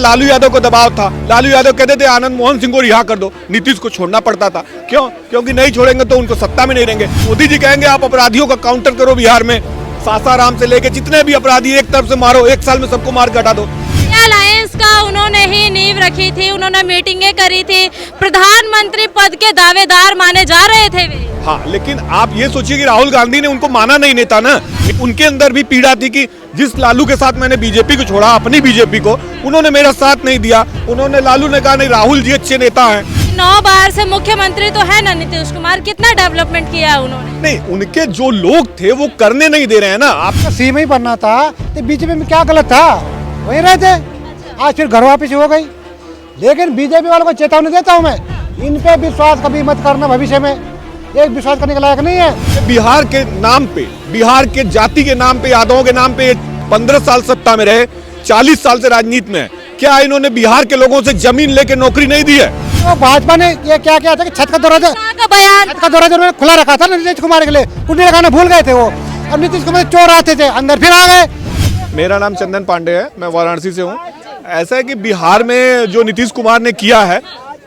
लालू यादव को दबाव था। लालू यादव कहते थे आनंद मोहन सिंह को रिहा कर दो, नीतीश को छोड़ना पड़ता था। क्यों? क्योंकि नहीं छोड़ेंगे तो उनको सत्ता में नहीं रहेंगे। मोदी जी कहेंगे आप अपराधियों का काउंटर करो बिहार में, सासाराम से लेके जितने भी अपराधी एक तरफ से मारो, एक साल में सबको मार के हटा दो। अलायंस का उन्होंने ही नींव रखी थी, उन्होंने मीटिंगें करी थी, प्रधानमंत्री पद के दावेदार माने जा रहे थे वे। हाँ, लेकिन आप ये सोचिए कि राहुल गांधी ने उनको माना नहीं नेता ना। उनके अंदर भी पीड़ा थी कि जिस लालू के साथ मैंने बीजेपी को छोड़ा, अपनी बीजेपी को, उन्होंने मेरा साथ नहीं दिया। लालू ने कहा नहीं राहुल जी अच्छे नेता हैं। 9 बार से मुख्यमंत्री तो है ना नीतीश कुमार, कितना डेवलपमेंट किया है उन्होंने? नहीं, उनके जो लोग थे वो करने नहीं दे रहे हैं ना। आपका सीएम ही बनना था तो बीजेपी में क्या गलत था, वही रहते। आज फिर घर वापस हो गई। लेकिन बीजेपी वालों को चेतावनी देता हूँ मैं, इन पे विश्वास कभी मत करना, भविष्य में एक विश्वास करने के लायक नहीं है। बिहार के नाम पे, बिहार के जाति के नाम पे, यादवों के नाम पे 15 साल सत्ता में रहे, 40 साल से राजनीति में। क्या इन्होंने बिहार के लोगों से जमीन लेके नौकरी नहीं दी है? तो भाजपा ने ये क्या किया था कि छत का दरवाजा उन्होंने खुला रखा था ना नीतीश कुमार के लिए, कुंडी लगाना भूल गए थे वो। और नीतीश कुमार चोर आते थे, अंदर फिर आ गए। मेरा नाम चंदन पांडे है, मैं वाराणसी से हूँ। ऐसा है कि बिहार में जो नीतीश कुमार ने किया है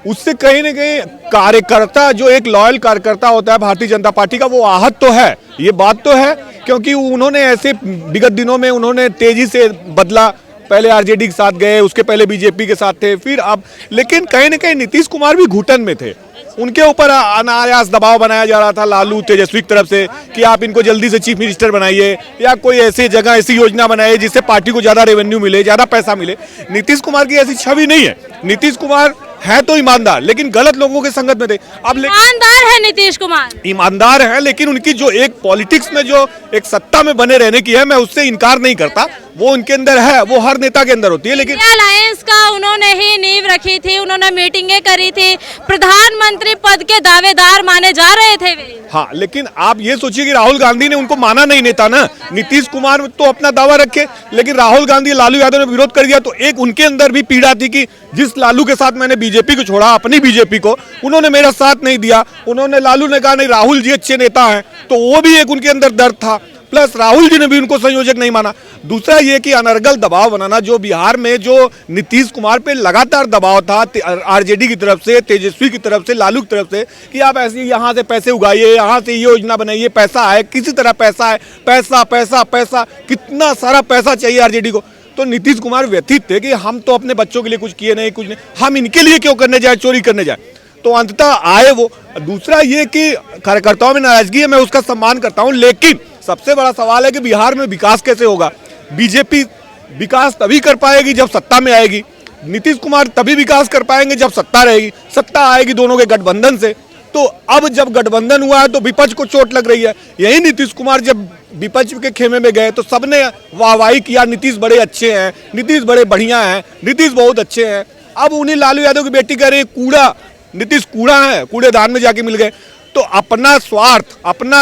उससे कहीं न कहीं कार्यकर्ता, जो एक लॉयल कार्यकर्ता होता है भारतीय जनता पार्टी का, वो आहत तो है, ये बात तो है। क्योंकि उन्होंने ऐसे विगत दिनों में उन्होंने तेजी से बदला, पहले आरजेडी के साथ गए, उसके पहले बीजेपी के साथ थे, फिर अब। लेकिन कहीं न कहीं नीतीश कुमार भी घुटन में थे, उनके ऊपर अनायास दबाव बनाया जा रहा था लालू तेजस्वी की तरफ से कि आप इनको जल्दी से चीफ मिनिस्टर बनाइए या कोई ऐसी जगह, ऐसी योजना बनाइए जिससे पार्टी को ज्यादा रेवेन्यू मिले, ज्यादा पैसा मिले। नीतीश कुमार की ऐसी छवि नहीं है। नीतीश कुमार है तो ईमानदार, लेकिन गलत लोगों के संगत में थे। अब ईमानदार है नीतीश कुमार, ईमानदार है, लेकिन उनकी जो एक पॉलिटिक्स में जो एक सत्ता में बने रहने की है, मैं उससे इनकार नहीं करता, वो उनके अंदर है, वो हर नेता के अंदर होती है। लेकिन अलायंस का उन्होंने ही नींव रखी थी, उन्होंने मीटिंगें करी थी, प्रधानमंत्री पद के दावेदार माने जा रहे थे वे। हाँ, लेकिन आप ये सोचिए कि राहुल गांधी ने उनको माना नहीं नेता ना। नीतीश कुमार तो अपना दावा रखे, लेकिन राहुल गांधी, लालू यादव ने विरोध कर दिया। तो एक उनके अंदर भी पीड़ा थी कि जिस लालू के साथ मैंने बीजेपी को छोड़ा, अपनी बीजेपी को, उन्होंने मेरा साथ नहीं दिया। लालू ने कहा नहीं राहुल जी अच्छे नेता हैं, तो वो भी एक उनके अंदर दर्द था। प्लस राहुल जी ने भी उनको संयोजक नहीं माना। दूसरा ये कि अनर्गल दबाव बनाना, जो बिहार में जो नीतीश कुमार पे लगातार दबाव था आरजेडी की तरफ से, तेजस्वी की तरफ से, लालू की तरफ से, कि आप ऐसे यहाँ से पैसे उगाइए, यहाँ से ये योजना बनाइए, पैसा है, किसी तरह पैसा है, पैसा पैसा पैसा, कितना सारा पैसा चाहिए आरजेडी को। तो नीतीश कुमार व्यथित थे कि हम तो अपने बच्चों के लिए कुछ किए नहीं, कुछ नहीं, हम इनके लिए क्यों करने जाए, चोरी करने जाए। तो अंततः आए वो। दूसरा ये कि कार्यकर्ताओं में नाराजगी है, मैं उसका सम्मान करता हूं, लेकिन सबसे बड़ा सवाल है कि बिहार में विकास कैसे होगा। बीजेपी विकास तभी कर पाएगी जब सत्ता में आएगी, नीतीश कुमार तभी विकास कर पाएंगे जब सत्ता रहेगी। सत्ता आएगी दोनों के गठबंधन से। तो अब जब गठबंधन हुआ है तो विपक्ष को चोट लग रही है। यही नीतीश कुमार जब विपक्ष के खेमे में गए तो सबने वाहवाही किया, नीतीश बड़े अच्छे हैं, नीतीश बड़े बढ़िया हैं, नीतीश बहुत अच्छे हैं। अब उन्हें लालू यादव की बेटी कह रही कूड़ा, नीतीश कूड़ा है, कूड़ेदान में जाके मिल गए। तो अपना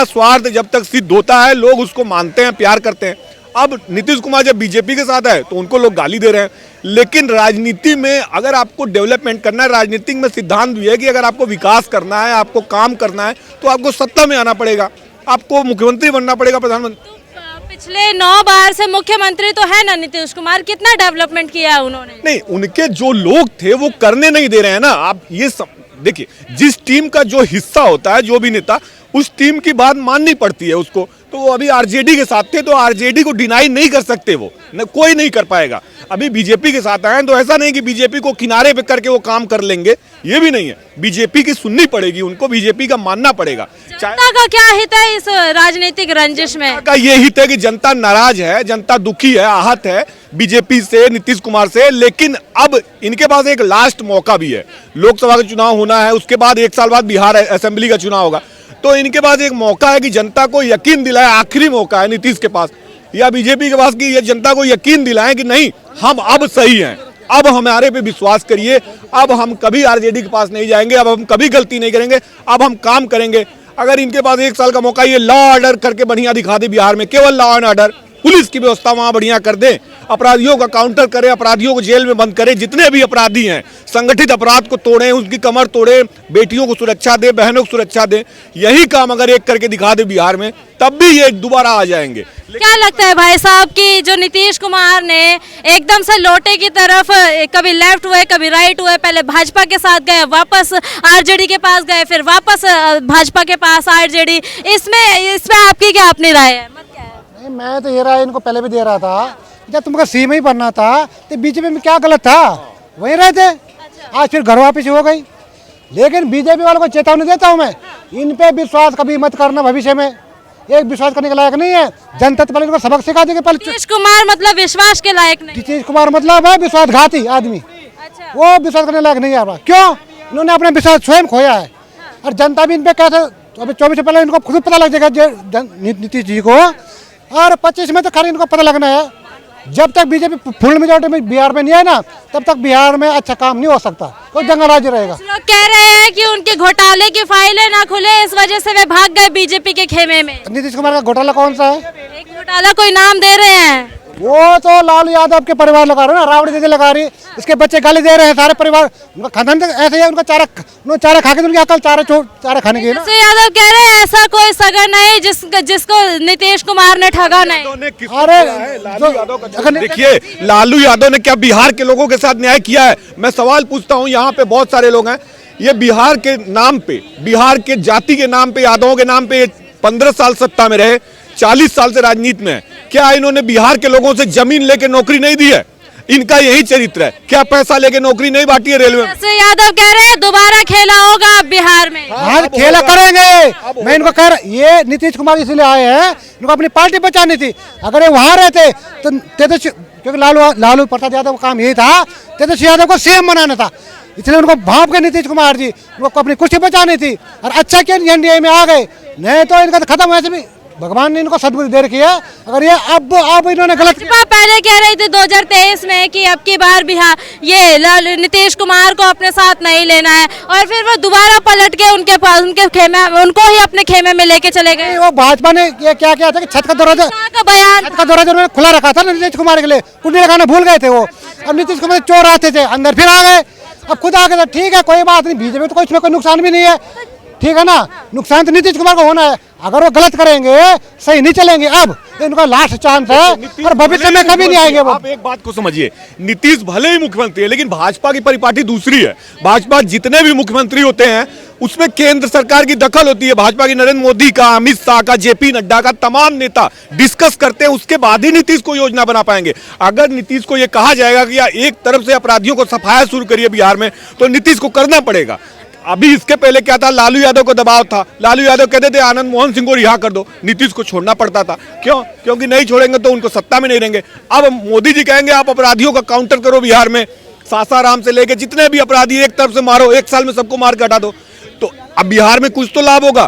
स्वार्थ जब तक सिद्ध होता है, लोग उसको मानते हैं, प्यार करते हैं। अब नीतीश कुमार जब बीजेपी के साथ है तो उनको लोग गाली दे रहे हैं। लेकिन राजनीति में अगर आपको डेवलपमेंट करना है, राजनीति में सिद्धांत भी है कि अगर आपको विकास करना है, आपको काम करना है, तो आपको सत्ता में आना पड़ेगा, आपको मुख्यमंत्री बनना पड़ेगा, प्रधानमंत्री। पिछले 9 बार से मुख्यमंत्री तो है ना नीतीश कुमार, कितना डेवलपमेंट किया है उन्होंने? नहीं, उनके जो लोग थे वो करने नहीं दे रहे हैं ना। आप ये देखिए, जिस टीम का जो हिस्सा होता है, जो भी नेता, उस टीम की बात माननी पड़ती है उसको। तो वो अभी आरजेडी के साथ थे, तो आरजेडी को डिनाई नहीं कर सकते, वो कोई नहीं कर पाएगा। अभी बीजेपी के साथ आए तो ऐसा नहीं कि बीजेपी को किनारे पे करके वो काम कर लेंगे, ये भी नहीं है। बीजेपी की सुननी पड़ेगी, उनको बीजेपी का मानना पड़ेगा। जनता का क्या हित है इस राजनीतिक रंजिश में? का ये हित है कि जनता नाराज है, जनता दुखी है, आहत है बीजेपी से, नीतीश कुमार से। लेकिन अब इनके पास एक लास्ट मौका भी है, लोकसभा का चुनाव होना है, उसके बाद 1 साल बाद बिहार असेंबली का चुनाव होगा। तो इनके पास एक मौका है कि जनता को यकीन दिलाए, आखिरी मौका है नीतीश के पास या बीजेपी के पास कि ये जनता को यकीन दिलाएं कि नहीं, हम अब सही हैं, अब हमारे पे विश्वास करिए, अब हम कभी आरजेडी के पास नहीं जाएंगे, अब हम कभी गलती नहीं करेंगे, अब हम काम करेंगे। अगर इनके पास 1 साल का मौका, ये लॉ ऑर्डर करके बढ़िया दिखा दे बिहार में, केवल लॉ एंड ऑर्डर, पुलिस की व्यवस्था वहां बढ़िया कर दे, अपराधियों का काउंटर करे, अपराधियों को जेल में बंद करे, जितने भी अपराधी हैं संगठित अपराध को तोड़े, उसकी कमर तोड़े, बेटियों को सुरक्षा दे, बहनों को सुरक्षा दे। यही काम अगर एक करके दिखा दे बिहार में, तब भी ये दोबारा आ जाएंगे। क्या लगता है भाई साहब कि जो नीतीश कुमार ने एकदम से लोटे की तरफ कभी लेफ्ट हुए कभी राइट हुए, पहले भाजपा के साथ गए, वापस आरजेडी के पास गए, फिर वापस भाजपा के पास आरजेडी, इसमें आपकी क्या अपनी राय है? मत क्या है? नहीं, मैं तो ये राय इनको पहले भी दे रहा था, जब तुमको सीएम ही बनना था तो बीजेपी में क्या गलत था, वहीं रहे थे। आज फिर घर वापसी हो गई। लेकिन बीजेपी वालों को चेतावनी देता हूँ मैं, इन पे विश्वास कभी मत करना, भविष्य में एक विश्वास करने के लायक नहीं है। जनता तो पहले इनको सबक सिखा देंगे। पहले नीतीश कुमार मतलब विश्वास के लायक नहीं? नीतीश कुमार मतलब है विश्वासघाती आदमी। अच्छा। वो विश्वास करने लायक नहीं है। क्यों? इन्होंने अपना विश्वास स्वयं खोया है। और जनता भी इन पे कैसे, अभी 24 से पहले इनको खुद पता लग जाएगा नीतीश जी को, और 25 में तो खाली इनको पता लगना है। जब तक बीजेपी फुल मेजॉरिटी में बिहार में नहीं है ना, तब तक बिहार में अच्छा काम नहीं हो सकता, तो जंगल राज्य रहेगा। लोग कह रहे हैं कि उनके घोटाले की फाइलें ना खुले, इस वजह से वे भाग गए बीजेपी के खेमे में। नीतीश कुमार का घोटाला कौन सा है? एक घोटाला कोई नाम दे रहे हैं, वो तो लालू यादव के परिवार लगा रहे हैं ना, राबड़ी दीदी लगा रही, इसके बच्चे गाली दे रहे हैं, सारे परिवार, उनका खानदान तो ऐसे ही है, उनका चारा खा के उनकी अकल चारा खाने की है ना। तो यादव कह रहे हैं ऐसा कोई सगा नहीं जिसको नीतीश कुमार ने ठगा नहीं। अरे देखिए, लालू यादव ने क्या बिहार के लोगों के साथ न्याय किया है? मैं सवाल पूछता हूं, यहाँ पे बहुत सारे लोग हैं, ये बिहार के नाम पे, बिहार के जाति के नाम पे, यादवों के नाम पे 15 साल सत्ता में रहे, 40 साल से राजनीति में है। क्या इन्होंने बिहार के लोगों से जमीन लेके नौकरी नहीं दी है? इनका यही चरित्र है। क्या पैसा लेके नौकरी नहीं बांटी है रेलवे में? जैसे यादव कह रहे हैं दोबारा खेला होगा बिहार में। हाँ, खेला करेंगे। मैं इनको कह रहा, ये नीतीश कुमार इसलिए आए हैं, इनको अपनी पार्टी बचानी थी। अगर ये वहां रहते तो क्योंकि लालू प्रसाद यादव का काम यही था, तेजस्वी यादव को सीएम बनाना था, इसलिए उनको भाप के नीतीश कुमार जी उनको अपनी कुर्सी बचानी थी। और अच्छा किया एनडीए में आ गए, नहीं तो इनका तो खत्म। वैसे भी भगवान ने इनको सद्बुद्धि दे रखी है। अगर ये अब इन्होंने गलत किया। पहले कह रही थी 2023 में कि अब की बार बिहार ये नीतीश कुमार को अपने साथ नहीं लेना है, और फिर वो दोबारा पलट के उनके खेमे, उनको ही अपने खेमे में लेके चले गए। वो भाजपा ने ये क्या किया था कि छत का दरवाजा उन्होंने खुला रखा था नीतीश कुमार के लिए, कुंडी लगाना भूल गए थे वो। अब नीतीश कुमार चोर आते थे अंदर, फिर आ गए, अब खुद आ गए। ठीक है, कोई बात नहीं, बीजेपी तो इसमें कोई नुकसान भी नहीं है, ठीक है ना। नुकसान तो नीतीश कुमार को होना है। अगर वो गलत करेंगे, सही नहीं चलेंगे, अब इनका लास्ट चांस है, और भविष्य में कभी नहीं आएंगे वो। आप एक बात को समझिए, नीतीश भले ही मुख्यमंत्री है, लेकिन भाजपा की परिपाटी दूसरी है। भाजपा जितने भी मुख्यमंत्री होते हैं उसमें केंद्र सरकार की दखल होती है। भाजपा की नरेंद्र मोदी का, अमित शाह का, जेपी नड्डा का, तमाम नेता डिस्कस करते हैं, उसके बाद ही नीतीश को योजना बना पाएंगे। अगर नीतीश को यह कहा जाएगा कि यार एक तरफ से अपराधियों को सफाया शुरू करिए बिहार में, तो नीतीश को करना पड़ेगा। अभी इसके पहले क्या था, लालू यादव को दबाव था, लालू यादव कहते थे आनंद मोहन सिंह को रिहा कर दो, नीतीश को छोड़ना पड़ता था। क्यों? क्योंकि नहीं छोड़ेंगे तो उनको सत्ता में नहीं रहेंगे। अब मोदी जी कहेंगे आप अपराधियों का काउंटर करो बिहार में, सासाराम से लेके जितने भी अपराधी एक तरफ से मारो, एक साल में सबको मार के हटा दो, तो अब बिहार में कुछ तो लाभ होगा।